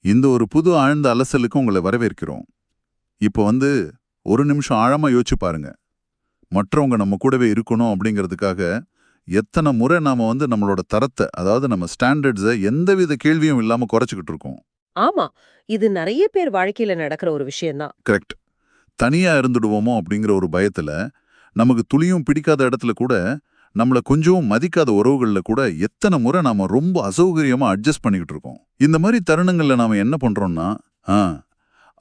இந்த ஒரு புது ஆழ்ந்த அலசலுக்கு உங்களை வரவேற்கிறோம். இப்போ ஒரு நிமிஷம் ஆழமா யோசிச்சு பாருங்க. மற்றவங்க நம்ம கூடவே இருக்கணும் அப்படிங்கிறதுக்காக எத்தனை முறை நாம நம்மளோட தரத்தை, அதாவது நம்ம ஸ்டாண்டர்ட்ஸை எந்தவித கேள்வியும் இல்லாம குறைச்சிக்கிட்டு இருக்கோம். ஆமா, இது நெறைய பேர் வாழ்க்கையில நடக்கிற ஒரு விஷயம்தான். கரெக்ட். தனியா இருந்துடுவோமோ அப்படிங்கிற ஒரு பயத்துல நமக்கு துளியும் பிடிக்காத இடத்துல கூட, நம்மள கொஞ்சம் மதிக்காத உறவுகள்ல கூட எத்தனை முறை நாம ரொம்ப அசௌகரியமா அட்ஜஸ்ட் பண்ணிக்கிட்டு இருக்கோம். இந்த மாதிரி தருணங்கள்ல நாம என்ன பண்றோம்னா, ஆ,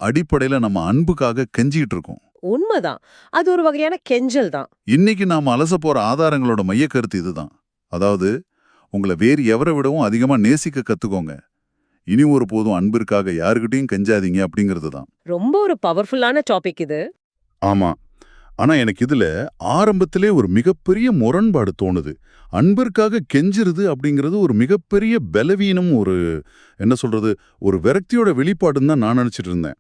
அடிப்படையில நம்ம அன்புக்காக கெஞ்சிக்கிட்டு இருக்கோம். உண்மைதான். அது ஒரு வகையான கெஞ்சல் தான். இன்னைக்கு நாம அலச போற ஆதாரங்களோட மைய கருத்து இதுதான். அதாவது, உங்களை வேறு எவரை விடவும் அதிகமா நேசிக்க கத்துக்கோங்க. இனி ஒரு போதும் அன்பிற்காக யாருக்கிட்டையும் கெஞ்சாதீங்க அப்படிங்கிறது தான். ரொம்ப ஒரு பவர்ஃபுல்லான டாபிக் இது. ஆமா. ஆனா எனக்கு இதுல ஆரம்பத்திலே ஒரு மிகப்பெரிய முரண்பாடு தோணுது. அன்பிற்காக கெஞ்சுறது அப்படிங்கிறது ஒரு மிகப்பெரிய பலவீனம், என்ன சொல்றது, ஒரு விரக்தியோட வெளிப்பாடுன்னு தான் நான் நினைச்சிட்டு இருந்தேன்.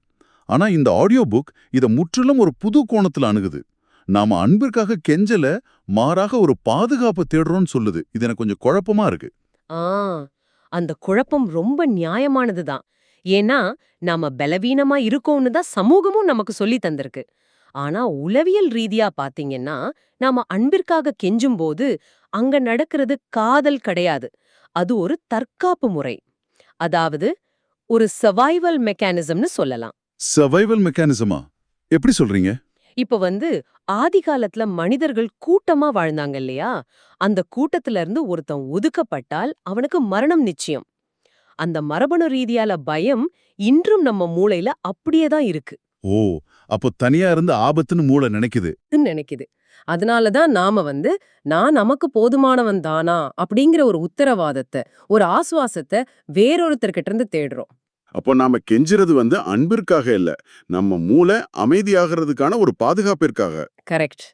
ஆனா இந்த ஆடியோ புக் இத முற்றிலும் ஒரு புது கோணத்துல அணுகுது. நாம அன்பிற்காக கெஞ்சல, மாறாக ஒரு பாதுகாப்பை தேடுறோம்னு சொல்லுது. இது எனக்கு கொஞ்சம் குழப்பமா இருக்கு. ஆ, அந்த குழப்பம் ரொம்ப நியாயமானது தான். ஏன்னா, நாம பலவீனமா இருக்கோம்னு தான் சமூகமும் நமக்கு சொல்லி தந்திருக்கு. ஆனா உளவியல் ரீதியா பாத்தீங்கன்னா, நாம அன்பிற்காக கெஞ்சும்போது அங்க நடக்கிறது காதல் கிடையாது. அது ஒரு தற்காப்பு முறை. அதாவது ஒரு சர்வைவல் மெக்கானிசம்னு சொல்லலாம். சர்வைவல் மெக்கானிசமா? எப்படி சொல்றீங்க? இப்ப ஆதி காலத்துல மனிதர்கள் கூட்டமா வாழ்ந்தாங்க இல்லையா? அந்த கூட்டத்துல இருந்து ஒருத்தன் ஒதுக்கப்பட்டால் அவனுக்கு மரணம் நிச்சயம். அந்த மரபணு ரீதியால பயம் இன்றும் நம்ம மூளையில அப்படியே தான் இருக்கு. ஓ, அப்போ தனியா இருந்து ஆபத்துன்னு மூளை நினைக்குது. நினைக்குது. அதனால தான் நாம நான் நமக்கு போதுமானவன் தானா அப்படிங்கிற ஒரு உத்தரவாதத்தை, ஒரு ஆசுவாசத்தை வேறொருத்தர்கிட்ட இருந்து தேடுறோம். அப்போ நாம கெஞ்சுறது அன்பிற்காக இல்ல, நம்ம மூளை அமைதியாகிறதுக்கான ஒரு பாதுகாப்பிற்காக. கரெக்ட்.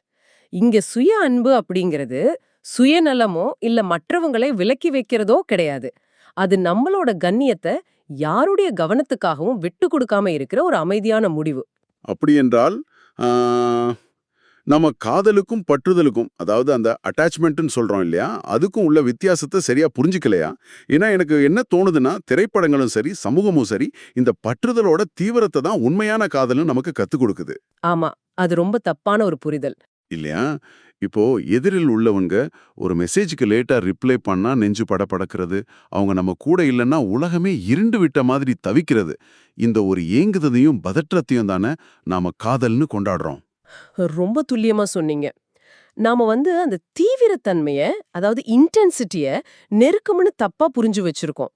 இங்க சுய அன்பு அப்படிங்கிறது சுயநலமோ இல்ல மற்றவங்களை விலக்கி வைக்கிறதோ கிடையாது. அது நம்மளோட கண்ணியத்தை யாருடைய கவனத்துக்காகவும் விட்டு கொடுக்காம இருக்கிற ஒரு அமைதியான முடிவு. அப்படி என்றால் ஆ, நம்ம காதலுக்கும் பற்றுதலுக்கும், அதாவது அந்த அட்டாச்மெண்ட்னு சொல்றோம் இல்லையா, அதுக்கும் உள்ள வித்தியாசத்தை சரியா புரிஞ்சுக்கலையா? ஏன்னா எனக்கு என்ன தோணுதுன்னா, திரைப்படங்களும் சரி, சமூகமும் சரி, இந்த பற்றுதலோட தீவிரத்தை தான் உண்மையான காதல்னு நமக்கு கத்துக் கொடுக்குது. ஆமா, அது ரொம்ப தப்பான ஒரு புரிதல். இல்லையா? இப்போ எதிரில் உள்ளவங்க ஒரு மெசேஜுக்கு லேட்டா ரிப்ளை பண்ணா நெஞ்சு படபடக்கிறது, அவங்க நம்ம கூட இல்லைன்னா உலகமே இருண்டு விட்ட மாதிரி தவிக்கிறது. இந்த ஒரு ஏங்குததையும் பதற்றத்தையும் தானே நாம காதல்னு கொண்டாடுறோம். ரொம்ப துல்லியமா சொன்னீங்க. நாம அந்த தீவிரத்தன்மைய, அதாவது இன்டென்சிட்டிய நெருக்கம்னு தப்பா புரிஞ்சு வச்சிருக்கோம்.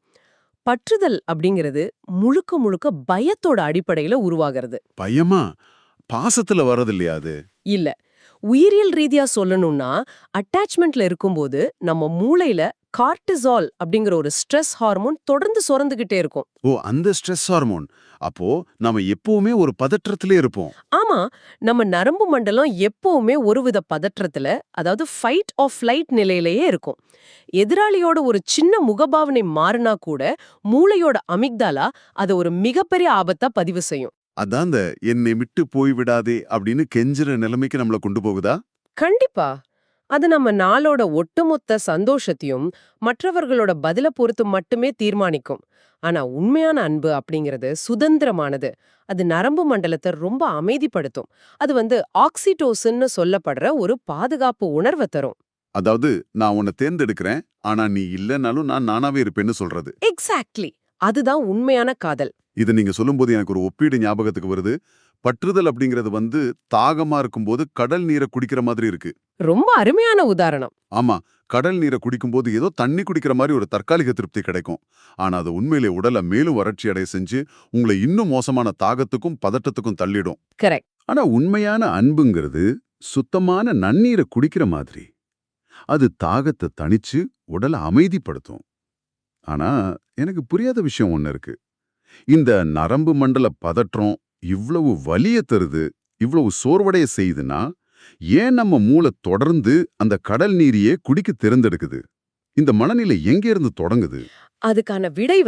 பற்றுதல் அப்படிங்கிறது முழுக்க முழுக்க பயத்தோட அடிப்படையில உருவாகிறது. பயமா? பாசத்துல வர்றது இல்லையா அது? இல்ல. உயிரியல் ரீதியா சொல்லணும்னா, அட்டாச்மெண்ட்ல இருக்கும்போது நம்ம மூளையில கார்டிசால் அப்படிங்கிற ஒரு ஸ்ட்ரெஸ் ஹார்மோன் தொடர்ந்து சுரந்துகிட்டே இருக்கும். ஓ, அந்த ஸ்ட்ரெஸ் ஹார்மோன். அப்போ நாம எப்பவுமே ஒரு பதற்றத்திலே இருப்போம். ஆமா, நம்ம நரம்பு மண்டலம் எப்பவுமே ஒருவித பதற்றத்துல, அதாவது ஃபைட் ஆர் ஃப்ளைட் நிலையிலேயே இருக்கும். எதிராளியோட ஒரு சின்ன முகபாவனை மாறினா கூட மூளையோட அமிக்டாலா அதை ஒரு மிகப்பெரிய ஆபத்தா பதிவு செய்யும். அதான் அந்த என்னை விட்டு போய் விடாதே அப்படின்னு கெஞ்சுற நிலைமைக்கு நம்மள கொண்டு போகுதா? கண்டிப்பா. அது நம்ம நாளோட ஒட்டுமொத்த சந்தோஷத்தையும் மற்றவர்களோட பதில பொறுத்து மட்டுமே தீர்மானிக்கும். ஆனா உண்மையான அன்பு அப்படிங்கிறது சுதந்திரமானது. அது நரம்பு மண்டலத்தை ரொம்ப அமைதிப்படுத்தும். அது ஆக்சிடோசின்னு சொல்லப்படுற ஒரு பாதுகாப்பு உணர்வை தரும். அதாவது, நான் உன்னை தேர்ந்தெடுக்கிறேன், ஆனா நீ இல்லைனாலும் நான் நானாவே இருப்பேன்னு சொல்றது. எக்ஸாக்ட்லி. அதுதான் உண்மையான காதல். இது நீங்க சொல்லும்போது எனக்கு ஒரு ஒப்பீடு ஞாபகத்துக்கு வருது. பற்றுதல் அப்படிங்கிறது தாகமா இருக்கும்போது கடல் நீரை குடிக்கிற மாதிரி இருக்கு. ரொம்ப அருமையான உதாரணம். ஆமா, கடல் நீரை குடிக்கும்போது ஏதோ தண்ணி குடிக்கிற மாதிரி ஒரு தற்காலிக திருப்தி கிடைக்கும். ஆனா அது உண்மையிலே உடலை மேலும் வறட்சி அடைய செஞ்சு உங்களை இன்னும் மோசமான தாகத்துக்கும் பதட்டத்துக்கும் தள்ளிடும். கரெக்ட். ஆனா உண்மையான அன்புங்கிறது சுத்தமான நன்னீரை குடிக்கிற மாதிரி. அது தாகத்தை தணிச்சு உடலை அமைதிப்படுத்தும். ஆனா எனக்கு புரியாத விஷயம் ஒண்ணு இருக்கு. இந்த நரம்பு மண்டல பதற்றம் இவ்வளவு வலிய தருது, இவ்வளவு சோர்வடைய செய்யுதுன்னா, ஏன் நம்ம மூளை தொடர்ந்து அந்த கடல் நீரையே குடிக்க தேர்ந்தெடுக்குது? இந்த மனநிலை எங்க இருந்து தொடங்குது? அதுக்கான விடை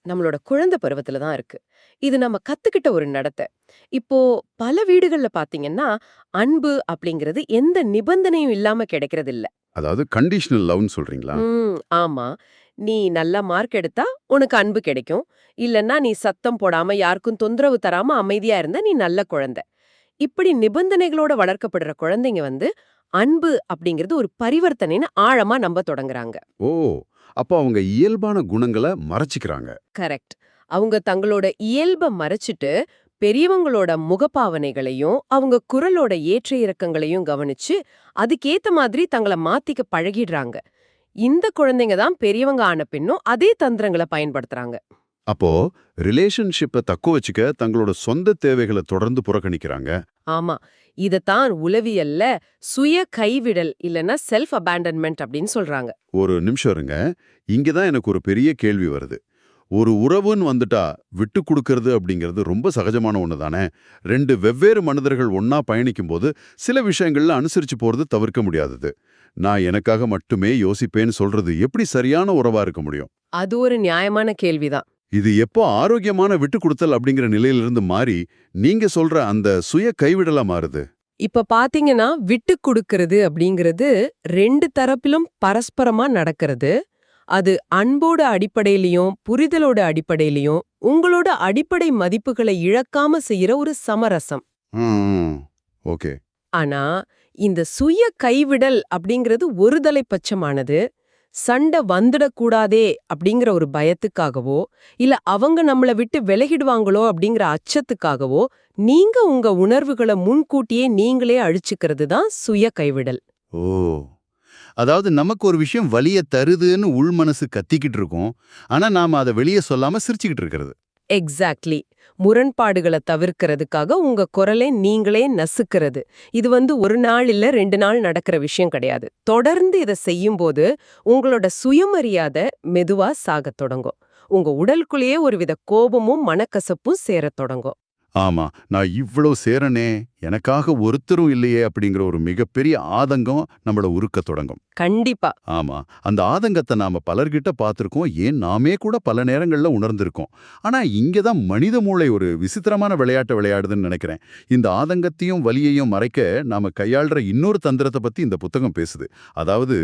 நம்மளோட குழந்தை பருவத்துல தான் இருக்கு. இது நம்ம கத்துக்கிட்ட ஒரு நடத்தை. இப்போ பல வீடுகள்ல பாத்தீங்கன்னா, அன்பு அப்படிங்கிறது எந்த நிபந்தனையும் இல்லாம கிடைக்கிறது இல்ல. அதாவது கண்டிஷனல் லவ்னு சொல்றீங்களா? ஆமா. நீ நல்ல மார்க் எடுத்தா உனக்கு அன்பு கிடைக்கும், இல்லன்னா நீ சத்தம் போடாம யாருக்கும் தொந்தரவு தராம அமைதியா இருந்தா நீ நல்ல குழந்தை. இப்படி நிபந்தனைகளோட வளர்க்கப்படுற குழந்தைங்க அன்பு அப்படிங்கிறது ஒரு பரிவர்த்தனைன்னு ஆழமா நம்ப தொடங்குறாங்க. ஓ, அப்போ அவங்க இயல்பான குணங்களை மறைச்சிக்கிறாங்க. கரெக்ட். அவங்க தங்களோட இயல்ப மறைச்சிட்டு பெரியவங்களோட முகபாவனைகளையும் அவங்க குரலோட ஏற்ற இறக்கங்களையும் கவனிச்சு அதுக்கேத்த மாதிரி தங்கள மாத்திக்க பழகிடுறாங்க. இந்த குழந்தைங்க தான் பெரியவங்க ஆன பின்னும் அதே தந்திரங்களை பயன்படுத்துறாங்க. அப்போ ரிலேஷன்ஷிப்பை தக்க வச்சுக்க தங்களோட சொந்த தேவைகளை தொடர்ந்து புறக்கணிக்கிறாங்க. ஆமா, இதத்தான் உளவியல்ல சுய கைவிடல் இல்லனா செல்ஃப் அபாண்டன்மெண்ட் அப்படின்னு சொல்றாங்க. ஒரு நிமிஷம் இருங்க, இங்கதான் எனக்கு ஒரு பெரிய கேள்வி வருது. ஒரு உறவுன்னு வந்துட்டா விட்டு கொடுக்கறது அப்படிங்கிறது ரொம்ப சகஜமான ஒன்று தானே. ரெண்டு வெவ்வேறு மனிதர்கள் ஒன்னா பயணிக்கும் போது சில விஷயங்கள்ல அனுசரிச்சு போறது தவிர்க்க முடியாதது. நான் எனக்காக மட்டுமே யோசிப்பேன்னு சொல்றது எப்படி சரியான உறவா இருக்க முடியும்? அது ஒரு நியாயமான கேள்விதான். இது எப்போ ஆரோக்கியமான விட்டு கொடுத்தல் அப்படிங்கிற நிலையிலிருந்து மாறி நீங்க சொல்ற அந்த சுய கைவிடலா மாறுது? இப்ப பாத்தீங்கன்னா விட்டு கொடுக்கறது அப்படிங்கிறது ரெண்டு தரப்பிலும் பரஸ்பரமா நடக்கிறது. அது அன்போட அடிப்படையிலயும் புரிதலோட அடிப்படையிலயும் உங்களோட அடிப்படை மதிப்புகளை இழக்காம செய்யற ஒரு சமரசம். ஓகே. ஆனா இந்த சுய கைவிடல் அப்படிங்கிறது ஒருதலை பட்சமானது. சண்டை வந்துடக்கூடாதே அப்படிங்கிற ஒரு பயத்துக்காகவோ இல்ல அவங்க நம்மள விட்டு விலகிடுவாங்களோ அப்படிங்கிற அச்சத்துக்காகவோ நீங்க உங்க உணர்வுகளை முன்கூட்டியே நீங்களே அழிச்சுக்கிறது தான் சுய கைவிடல். ஓ, அதாவது நமக்கு ஒரு விஷயம் வலிய தருதுன்னு உள் மனசு கத்திக்கிட்டு இருக்கும், ஆனா நாம அதை வெளியே சொல்லாம சிரிச்சுக்கிட்டு இருக்கிறது. எக்ஸாக்ட்லி. முரண்பாடுகளை தவிர்க்கிறதுக்காக உங்க குரலை நீங்களே நசுக்கிறது. இது ஒரு நாள் இல்ல 2 நாள் நடக்கிற விஷயம் கிடையாது. தொடர்ந்து இதை செய்யும்போது உங்களோட சுயமரியாதை மெதுவா சாகத் தொடங்கும். உங்க உடலுக்குள்ளேயே ஒருவித கோபமும் மனக்கசப்பும் சேரத் தொடங்கும். ஆமா, நான் இவ்வளவு சேரனே, எனக்காக ஒருத்தரும் இல்லையே அப்படிங்கிற ஒரு மிகப்பெரிய ஆதங்கம் நம்மள உருக்க தொடங்கும். கண்டிப்பா. ஆமா, அந்த ஆதங்கத்தை நாம பலர்கிட்ட பார்த்திருக்கோம், ஏன் நாமே கூட பல நேரங்கள்ல உணர்ந்திருக்கோம். ஆனா இங்கதான் மனித மூளை ஒரு விசித்திரமான விளையாட்டை விளையாடுதுன்னு நினைக்கிறேன். இந்த ஆதங்கத்தையும் வலியையும் மறைக்க நாம கையாள்ற இன்னொரு தந்திரத்தை பத்தி இந்த புத்தகம் பேசுது. அதாவது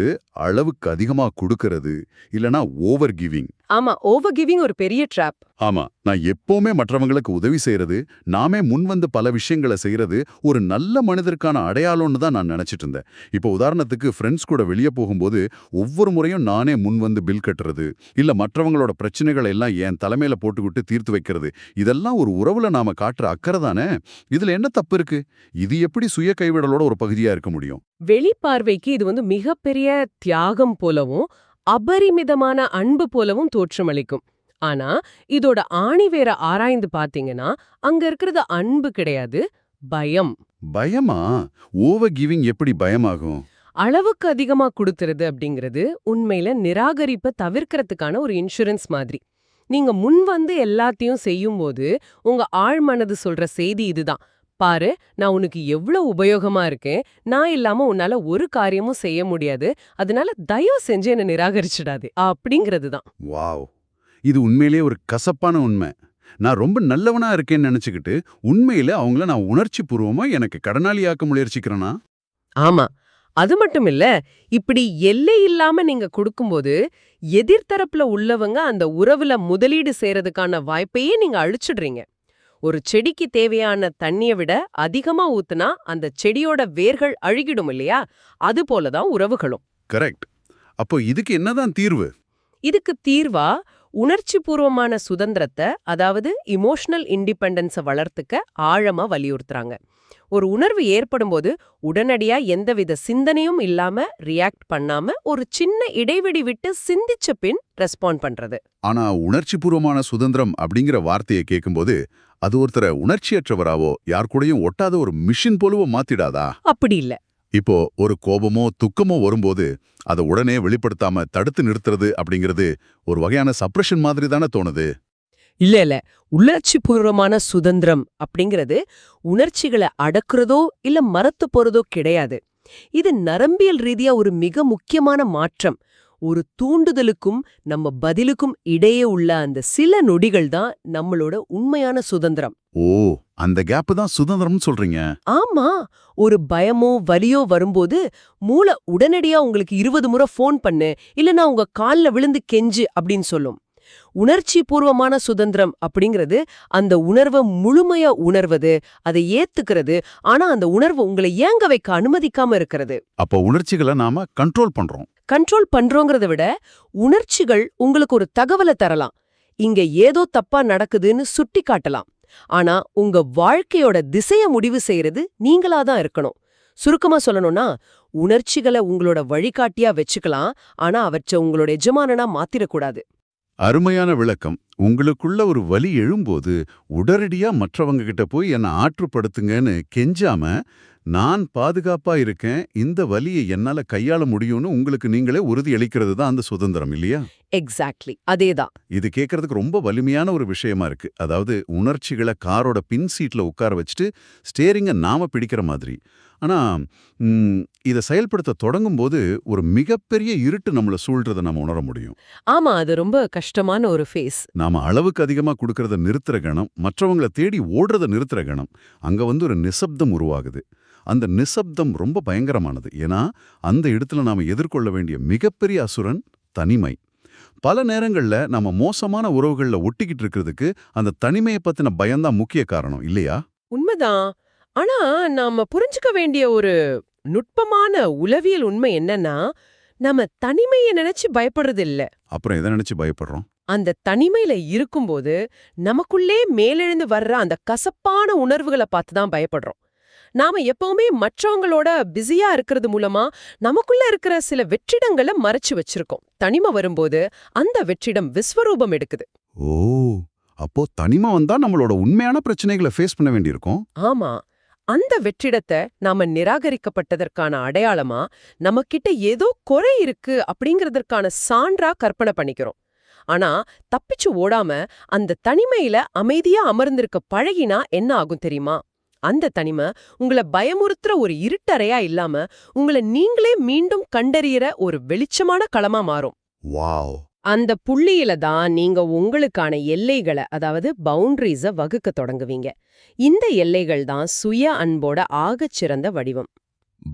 அளவுக்கு அதிகமா கொடுக்கறது, இல்லனா ஓவர் கிவிங். ஆமா, ஓவர் கிவிங் ஒரு பெரிய ட்ராப். ஆமா, நான் எப்பவுமே மற்றவங்களுக்கு உதவி செய்யறது, நாமே முன்வந்து பல விஷயங்களை செய்யறது ஒரு நல்ல மனிதருக்கான அடையாளம்னு தான் நான் நினைச்சிட்டு இருந்தேன். இப்போ உதாரணத்துக்கு ஃப்ரெண்ட்ஸ் கூட வெளியே போகும்போது ஒவ்வொரு முறையும் நானே முன்வந்து பில் கட்டுறது, இல்ல மற்றவங்களோட பிரச்சனைகளை எல்லாம் என் தலைமையில போட்டுக்கிட்டு தீர்த்து வைக்கிறது, இதெல்லாம் ஒரு உறவுல நாம காட்டுற அக்கறை தானே. இதுல என்ன தப்பு இருக்கு? இது எப்படி சுய கைவிடலோட ஒரு பகுதியா இருக்க முடியும்? வெளிப்பார்வைக்கு இது மிகப்பெரிய தியாகம் போலவும் அபரிமிதமான அன்பு போலவும் தோற்றமளிக்கும். ஆனா இதோட ஆணிவேர ஆராய்ந்து பாத்தீங்கன்னா அங்க இருக்கிறது அன்பு கிடையாது, பயம். பயமா? ஓவர் கிவிங் எப்படி பயமாகும்? அளவுக்கு அதிகமா கொடுத்துறது அப்படிங்கிறது உண்மையில நிராகரிப்பை தவிர்க்கிறதுக்கான ஒரு இன்சூரன்ஸ் மாதிரி. நீங்க முன்வந்து எல்லாத்தையும் செய்யும்போது உங்க ஆழ்மனது சொல்ற செய்தி இதுதான்: பாரு, நான் உனக்கு எவ்வளவு உபயோகமா இருக்கேன், நான் இல்லாம உன்னால ஒரு காரியமும் செய்ய முடியாது, அதனால தயவு செஞ்சு என்ன நிராகரிச்சிடாதே அப்படிங்கிறது தான். வாவ், இது உண்மையிலேயே ஒரு கசப்பான உண்மை. நான் ரொம்ப நல்லவனா இருக்கேன்னு நினைச்சுக்கிட்டு உண்மையில அவங்கள நான் உணர்ச்சி பூர்வமா எனக்கு கடனாளியாக்க முயற்சிக்கிறேனா? ஆமா, அது மட்டும் இல்ல, இப்படி எல்லை இல்லாம நீங்க கொடுக்கும்போது எதிர்த்தரப்புல உள்ளவங்க அந்த உறவுல முதலீடு செய்யறதுக்கான வாய்ப்பையே நீங்க அழிச்சிடுறீங்க. ஒரு செடிக்கு தேவையான தண்ணியை விட அதிகமா ஊத்துனா அந்த செடியோட வேர்கள் அழுகிடும் இல்லையா? அது போலதான் உறவுகளும். கரெக்ட். அப்போ இதுக்கு என்னதான் தீர்வு? இதுக்கு தீர்வா உணர்ச்சி பூர்வமான சுதந்திரத்தை, அதாவது இமோஷனல் இண்டிபெண்டன்ஸை வளர்த்துக்க ஆழமா வலியுறுத்துறாங்க. ஒரு உணர்வு ஏற்படும் போது உடனடியா எந்தவித சிந்தனையும் இல்லாம ரியாக்ட் பண்ணாம ஒரு சின்ன இடைவெளி விட்டு சிந்திச்ச பின் ரெஸ்பாண்ட் பண்றது. ஆனா உணர்ச்சி பூர்வமான சுதந்திரம் அப்படிங்கிற வார்த்தையை கேட்கும்போது அது ஒருத்தரை உணர்ச்சியற்றவராவோ யார் கூடயும் ஒட்டாத ஒரு மிஷின் போலவோ மாத்திடாதா? அப்படி இல்ல. இப்போ ஒரு கோபமோ துக்கமோ வரும்போது அதை உடனே வெளிப்படுத்தாம தடுத்து நிறுத்துறது அப்படிங்கிறது ஒரு வகையான சப்ரஷன் மாதிரி தானே தோணுது. இல்ல, உணர்ச்சி பூர்வமான சுதந்திரம் அப்படிங்கிறது உணர்ச்சிகளை அடக்குறதோ இல்ல மறத்து போறதோ கிடையாது. இது நரம்பியல் ரீதியா ஒரு மிக முக்கியமான மாற்றம். ஒரு தூண்டுதலுக்கும் நம்ம பதிலுக்கும் இடையே உள்ள அந்த சில நொடிகள் தான் நம்மளோட உண்மையான சுதந்திரம். ஓ, அந்த கேப் தான் சுதந்திரம்னு சொல்றீங்க. ஆமா, ஒரு பயமோ வலியோ வரும்போது மூளை உடனடியா உங்களுக்கு 20 முறை ஃபோன் பண்ணு, இல்லனா உங்க கால்ல விழுந்து கெஞ்சு அப்படின்னு சொல்லும். உணர்ச்சி பூர்வமான சுதந்திரம் அப்படிங்கிறது அந்த உணர்வை முழுமையா உணர்வது, அதை ஏத்துக்கிறது, ஆனா அந்த உணர்வு உங்களை ஏங்க வைக்க அனுமதிக்காம இருக்கிறது. அப்போ உணர்ச்சிகளை நாம கண்ட்ரோல் பண்றோம். கண்ட்ரோல் பண்றோங்கிறத விட உணர்ச்சிகள் உங்களுக்கு ஒரு தகவலை தரலாம், இங்க ஏதோ தப்பா நடக்குதுன்னு சுட்டி காட்டலாம். ஆனா உங்க வாழ்க்கையோட திசைய முடிவு செய்யறது நீங்களாதான் இருக்கணும். சுருக்கமா சொல்லணும்னா, உணர்ச்சிகளை உங்களோட வழிகாட்டியா வச்சுக்கலாம், ஆனா அவற்றை உங்களோட எஜமானனா மாத்திரக்கூடாது. அருமையான விளக்கம். உங்களுக்குள்ள ஒரு வலி எழும்போது உடனடியா மற்றவங்க கிட்ட போய் என்ன ஆற்றுப்படுத்துங்கன்னு கெஞ்சாம, நான் பாதுகாப்பா இருக்கேன், இந்த வலியை என்னால கையாள முடியும்னு உங்களுக்கு நீங்களே உறுதி அளிக்கிறது தான் அந்த சுதந்திரம் இல்லையா? எக்ஸாக்ட்லி அதேதான். இது கேட்கறதுக்கு ரொம்ப வலிமையான ஒரு விஷயமா இருக்கு. அதாவது உணர்ச்சிகளை காரோட பின் சீட்ல உட்கார வச்சுட்டு ஸ்டேரிங்கை நாம பிடிக்கிற மாதிரி. ஆனா இதை செயல்படுத்த தொடங்கும் போது ஒரு மிகப்பெரிய இருட்டு நம்மள சூழ்றதை நம்ம உணர முடியும். ஆமா, அது ரொம்ப கஷ்டமான ஒரு ஃபேஸ். நாம அளவுக்கு அதிகமா கொடுக்கறத நிறுத்துற கணம், மற்றவங்கள தேடி ஓடுறத நிறுத்துற கணம், அங்க ஒரு நிசப்தம் உருவாகுது. அந்த நிசப்தம் ரொம்ப பயங்கரமானது. ஏன்னா அந்த இடத்துல நாம எதிர்கொள்ள வேண்டிய மிகப்பெரிய அசுரன் தனிமை. பல நேரங்கள்ல நம்ம மோசமான உறவுகள்ல ஒட்டிக்கிட்டு இருக்கிறதுக்கு அந்த தனிமையை பத்தின பயம்தான் முக்கிய காரணம் இல்லையா? உண்மைதான். ஆனா நாம புரிஞ்சுக்க வேண்டிய ஒரு நுட்பமான உளவியல் உண்மை என்னன்னா, நம்ம தனிமையை நினைச்சு பயப்படுறது இல்ல. அப்புறம் எதை நினைச்சு பயப்படுறோம்? அந்த தனிமையில இருக்கும்போது நமக்குள்ளே மேலெழுந்து வர்ற அந்த கசப்பான உணர்வுகளை பார்த்து தான் பயப்படுறோம். நாம எப்பவுமே மற்றவங்களோட பிஸியா இருக்கிறது மூலமா நமக்குள்ள இருக்கிற சில வெற்றிடங்களை மறைச்சு வச்சிருக்கோம். தனிமை வரும்போது அந்த வெற்றிடம் விஸ்வரூபம் எடுக்குது. ஓ, அப்போ தனிமை வந்தா நம்மளோட உண்மையான பிரச்சனைகளை ஃபேஸ் பண்ண வேண்டியிருக்கும். ஆமா, அந்த வெற்றிடத்தை நாம நிராகரிக்கப்பட்டதற்கான அடையாளமா, நமக்கிட்ட ஏதோ குறை இருக்கு அப்படிங்கறதற்கான சான்றா கற்பனை பண்ணிக்கிறோம். ஆனா தப்பிச்சு ஓடாம அந்த தனிமையில அமைதியா அமர்ந்திருக்க பழகினா என்ன ஆகும் தெரியுமா? அந்த தனிமை உங்களை பயமுறுத்துற ஒரு இருட்டறையா இல்லாம உங்களை நீங்களே மீண்டும் கண்டறியற ஒரு வெளிச்சமான களமா மாறும். வாவ். அந்த புள்ளியில தான் நீங்க உங்களுக்கான எல்லைகளை, அதாவது பவுண்டரிஸ வகுக்க தொடங்குவீங்க. இந்த எல்லைகள் தான் சுய அன்போட ஆகச்சிறந்த வடிவம்.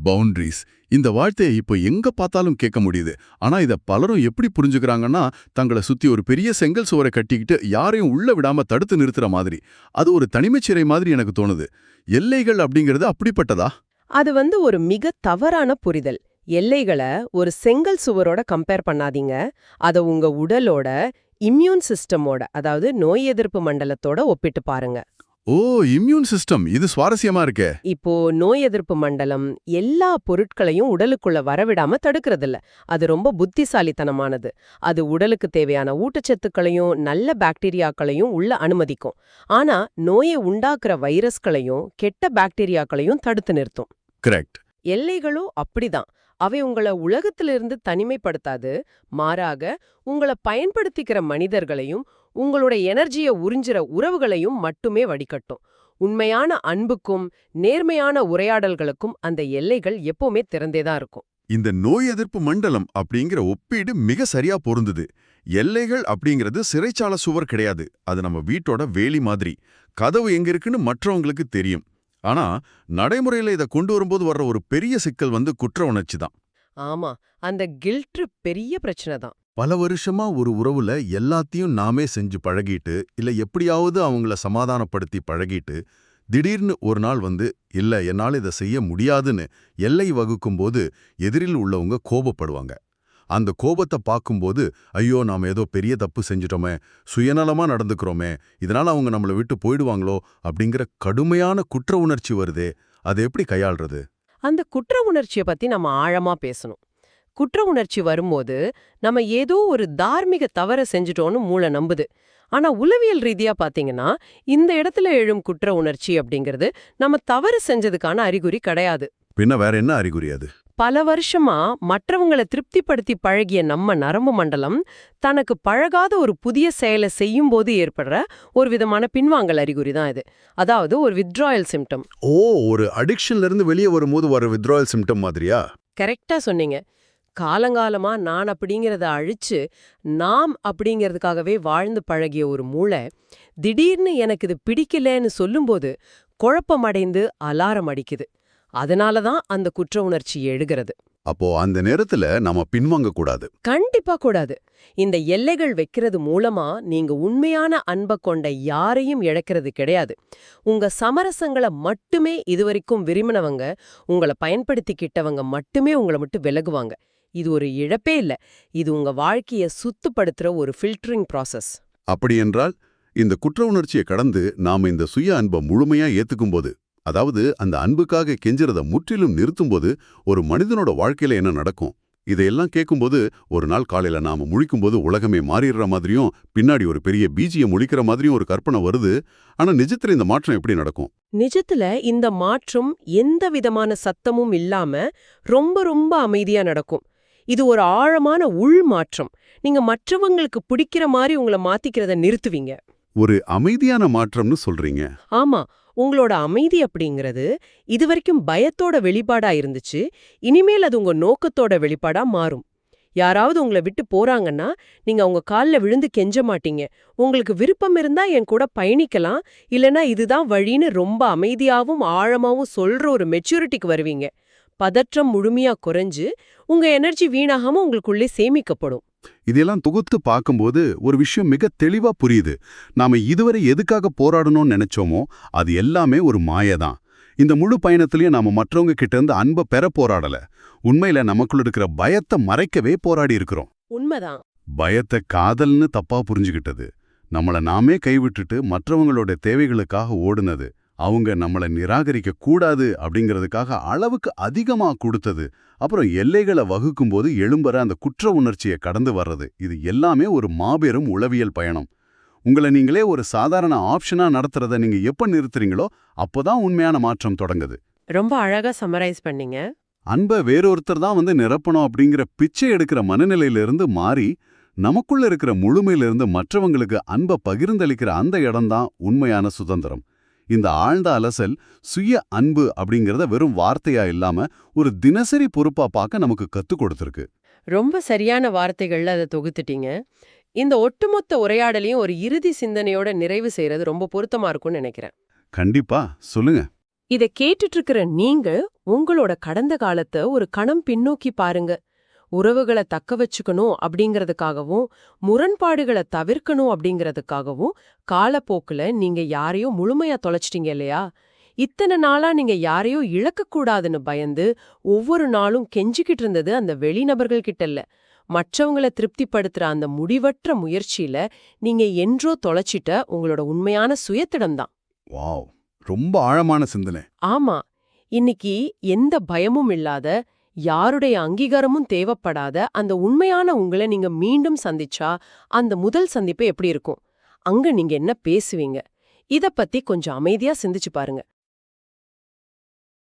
பவுண்டரிஸ். இந்த வார்த்தையை இப்போ எங்க பார்த்தாலும் கேட்க முடியுது. ஆனா இத பலரும் எப்படி புரிஞ்சுக்கிறாங்கன்னா, தங்களை சுத்தி ஒரு பெரிய செங்கல் சுவரை கட்டிக்கிட்டு யாரையும் உள்ள விடாம தடுத்து நிறுத்துற மாதிரி. அது ஒரு தனிமைச்சிறை மாதிரி எனக்கு தோணுது. எல்லைகள் அப்படிங்கிறது அப்படிப்பட்டதா? அது ஒரு மிக தவறான புரிதல். எல்லைகளை ஒரு செங்கல் சுவரோட கம்பேர் பண்ணாதீங்க. அத உங்க உடலோட இம்யூன் சிஸ்டமோட, அதாவது நோய் எதிர்ப்பு மண்டலத்தோட ஒப்பிட்டு பாருங்க. ஓ, இம்யூன் சிஸ்டம். இது சுவாரஸ்யமா இருக்கே. இப்போ நோய் எதிர்ப்பு மண்டலம் எல்லா பொருட்களையும் உடலுக்குள்ள வரவிடாம தடுக்கிறதில்ல. அது ரொம்ப புத்திசாலித்தனமானது. அது உடலுக்கு தேவையான ஊட்டச்சத்துக்களையும் நல்ல பாக்டீரியாக்களையும் உள்ள அனுமதிக்கும். ஆனா நோயை உண்டாக்குற வைரஸ்களையும் கெட்ட பாக்டீரியாக்களையும் தடுத்து நிறுத்தும். கரெக்ட். எல்லைகளும் அப்படிதான். அவை உங்களை உலகத்திலிருந்து தனிமைப்படுத்தாது, மாறாக உங்களை பயன்படுத்திக்கிற மனிதர்களையும் உங்களோட எனர்ஜியை உறிஞ்சிற உறவுகளையும் மட்டுமே வடிகட்டும். உண்மையான அன்புக்கும் நேர்மையான உரையாடல்களுக்கும் அந்த எல்லைகள் எப்பவுமே திறந்தேதான் இருக்கும். இந்த நோய் எதிர்ப்பு மண்டலம் அப்படிங்கிற ஒப்பீடு மிக சரியா பொருந்துது. எல்லைகள் அப்படிங்கிறது சிறைச்சாலை சுவர் கிடையாது. அது நம்ம வீட்டோட வேலி மாதிரி. கதவு எங்க இருக்குன்னு மற்றவங்களுக்கு தெரியும். ஆனா நடைமுறையில இதை கொண்டு வரும்போது வர்ற ஒரு பெரிய சிக்கல் குற்ற உணர்ச்சி தான். ஆமா, அந்த கில்ட் பெரிய பிரச்சனை தான். பல வருஷமா ஒரு உறவுல எல்லாத்தையும் நாமே செஞ்சு பழகிட்டு, இல்ல எப்படியாவது அவங்கள சமாதானப்படுத்தி பழகிட்டு, திடீர்னு ஒரு நாள் இல்ல என்னால இதை செய்ய முடியாதுன்னு எல்லை வகுக்கும்போது எதிரில் உள்ளவங்க கோபப்படுவாங்க. அந்த கோபத்தை பார்க்கும்போது, ஐயோ நாம ஏதோ பெரிய தப்பு செஞ்சிட்டோமே, சுயநலமா நடந்துக்கிறோமே, இதனால அவங்க நம்மளை விட்டு போயிடுவாங்களோ அப்படிங்கிற கடுமையான குற்ற உணர்ச்சி வருதே. அதை எப்படி கையாள்றது? அந்த குற்ற உணர்ச்சியை பத்தி நம்ம ஆழமா பேசணும். குற்ற உணர்ச்சி வரும்போது நம்ம ஏதோ ஒரு தார்மீக தவற செஞ்சுட்டோன்னு மூளை நம்புது. ஆனா உளவியல் ரீதியா பாத்தீங்கன்னா இந்த இடத்துல எழும் குற்ற உணர்ச்சி அப்படிங்கிறது நம்ம தவறு செஞ்சதுக்கான அறிகுறி கிடையாது. பின்ன வேற என்ன அறிகுறி அது? பல வருஷமா மற்றவங்களை திருப்திப்படுத்தி பழகிய நம்ம நரம்பு மண்டலம் தனக்கு பழகாத ஒரு புதிய செயலை செய்யும் போது ஏற்படுற ஒரு விதமான பின்வாங்கல் அறிகுறி தான் இது. அதாவது ஒரு வித்ட்ராயல் சிம்டம். ஓ, ஒரு அடிக்ஷன்ல இருந்து வெளியே வரும்போது வர வித்ட்ராயல் சிம்டம் மாதிரியா? கரெக்டா சொன்னீங்க. காலங்காலமா நான் அப்படிங்கறத அழிச்சு நாம் அப்படிங்கறதுக்காகவே வாழ்ந்து பழகிய ஒரு மூளை திடீர்னு எனக்கு இது பிடிக்கலன்னு சொல்லும்போது குழப்பமடைந்து அலாரம் அடிக்குது. அதனாலதான் அந்த குற்ற உணர்ச்சி எழுகிறது. அப்போ அந்த நேரத்துல நாம பின்வாங்க கூடாது. கண்டிப்பா கூடாது. இந்த எல்லைகள் வைக்கிறது மூலமா நீங்க உண்மையான அன்பை கொண்ட யாரையும் இழக்கிறது கிடையாது. உங்க சமரசங்களை மட்டுமே இதுவரைக்கும் விரும்பினவங்க, உங்களை பயன்படுத்திக்கிட்டவங்க மட்டுமே உங்களை மட்டும் விலகுவாங்க. இது ஒரு இழப்பே இல்ல. இது உங்க வாழ்க்கைய சுத்தப்படுத்துற ஒரு ஃபில்டரிங் ப்ராசஸ். அப்படியென்றால் இந்த குற்ற உணர்ச்சியை கடந்து நாம இந்த சுய அன்பை முழுமையா ஏத்துக்கும்போது, அதாவது அந்த அன்புக்காக கெஞ்சுறத முற்றிலும் நிறுத்தும்போது ஒரு மனிதனோட வாழ்க்கையில என்ன நடக்கும்? இதையெல்லாம் கேட்கும்போது ஒரு நாள் காலையில நாம முழிக்கும்போது உலகமே மாறிடுற மாதிரியும் பின்னாடி ஒரு பெரிய பீஜியம் முழிக்கிற மாதிரியும் ஒரு கற்பனை வருது. ஆனா நிஜத்துல இந்த மாற்றம் எப்படி நடக்கும்? நிஜத்துல இந்த மாற்றம் எந்த விதமான சத்தமும் இல்லாம ரொம்ப ரொம்ப அமைதியா நடக்கும். இது ஒரு ஆழமான உள் மாற்றம். நீங்க மற்றவங்களுக்கு பிடிக்கிற மாதிரி உங்களை மாத்திக்கிறத நிறுத்துவீங்க. ஒரு அமைதியான மாற்றம்னு சொல்றீங்க. ஆமா, உங்களோட அமைதி அப்படிங்கிறது இதுவரைக்கும் பயத்தோட வெளிப்பாடா இருந்துச்சு. இனிமேல் அது உங்க நோக்கத்தோட வெளிப்பாடா மாறும். யாராவது உங்களை விட்டு போறாங்கன்னா நீங்க அவங்க கால்ல விழுந்து கெஞ்ச மாட்டீங்க. உங்களுக்கு விருப்பம் இருந்தா என் கூட பயணிக்கலாம், இல்லனா இதுதான் வழின்னு ரொம்ப அமைதியாவும் ஆழமாவும் சொல்ற ஒரு மெச்சூரிட்டிக்கு வருவீங்க. பதற்றம் முழுமையா குறைஞ்சு உங்க எனர்ஜி வீணாகாம உங்களுக்குள்ளே சேமிக்கப்படும். இதெல்லாம் தொகுத்து பார்க்கும்போது ஒரு விஷயம் மிக தெளிவா புரியுது. நாம இதுவரை எதுக்காக போராடணும்னு நினைச்சோமோ அது எல்லாமே ஒரு மாயதான். இந்த முழு பயணத்திலயும் நாம மற்றவங்க கிட்ட இருந்து அன்பை பெற போராடல. உண்மையில நமக்குள்ள இருக்கிற பயத்தை மறைக்கவே போராடி இருக்கிறோம். உண்மைதான். பயத்தை காதல்னு தப்பா புரிஞ்சுகிட்டது. நம்மள நாமே கைவிட்டுட்டு மற்றவங்களோட தேவைகளுக்காக ஓடுனது. அவங்க நம்மள நிராகரிக்க கூடாது அப்படிங்கிறதுக்காக அளவுக்கு அதிகமா கொடுத்தது. அப்புறம் எல்லைகளை வகுக்கும்போது எழும்புற அந்த குற்ற உணர்ச்சியை கடந்து வர்றது. இது எல்லாமே ஒரு மாபெரும் உளவியல் பயணம். உங்களை நீங்களே ஒரு சாதாரண ஆப்ஷனா நடத்துறத நீங்க எப்ப நிறுத்துறீங்களோ அப்போதான் உண்மையான மாற்றம் தொடங்குது. ரொம்ப அழகா சம்மரைஸ் பண்ணீங்க. அன்பை வேறொருத்தர் தான் நிரப்பணும் அப்படிங்கிற பிச்சை எடுக்கிற மனநிலையிலிருந்து மாறி நமக்குள்ள இருக்கிற முழுமையிலிருந்து மற்றவங்களுக்கு அன்பை பகிர்ந்தளிக்கிற அந்த இடம்தான் உண்மையான சுதந்திரம். இந்த ஆழ்ந்த அலசல் சுய அன்பு அப்படிங்கிறத வெறும் வார்த்தையா இல்லாம ஒரு தினசரி பொறுப்பா பார்க்க நமக்கு கத்துக் கொடுத்திருக்கு. ரொம்ப சரியான வார்த்தைகள்ல அதை தொகுத்துட்டீங்க. இந்த ஒட்டுமொத்த உரையாடலையும் ஒரு இறுதி சிந்தனையோட நிறைவு செய்யறது ரொம்ப பொருத்தமா இருக்கும்னு நினைக்கிறேன். கண்டிப்பா, சொல்லுங்க. இதை கேட்டுட்டு இருக்கிற நீங்க உங்களோட கடந்த காலத்தை ஒரு கணம் பின்னோக்கி பாருங்க. உறவுகளை தக்க வச்சுக்கணும் அப்படிங்கறதுக்காகவும் முரண்பாடுகளை தவிர்க்கணும் அப்படிங்கறதுக்காகவும் காலப்போக்குல நீங்க யாரையோ முழுமையா தொலைச்சிட்டீங்க இல்லையா? இத்தனை நாளா நீங்க யாரையோ இழக்கக்கூடாதுன்னு பயந்து ஒவ்வொரு நாளும் கெஞ்சிக்கிட்டு இருந்தது அந்த வெளிநபர்கள் கிட்ட இல்ல, மற்றவங்களை திருப்திப்படுத்துற அந்த முடிவற்ற முயற்சியில நீங்க என்றோ தொலைச்சிட்ட உங்களோட உண்மையான சுயத்திடம்தான். வாவ், ரொம்ப ஆழமான சிந்தனை. ஆமா, இன்னைக்கு எந்த பயமும் இல்லாத, யாருடைய அங்கீகாரமும் தேவைப்படாத அந்த உண்மையான உங்களை நீங்க மீண்டும் சந்திச்சா அந்த முதல் சந்திப்பு எப்படி இருக்கும்? அங்க நீங்க என்ன பேசுவீங்க? இத பத்தி கொஞ்சம் அமைதியா சிந்திச்சு பாருங்க.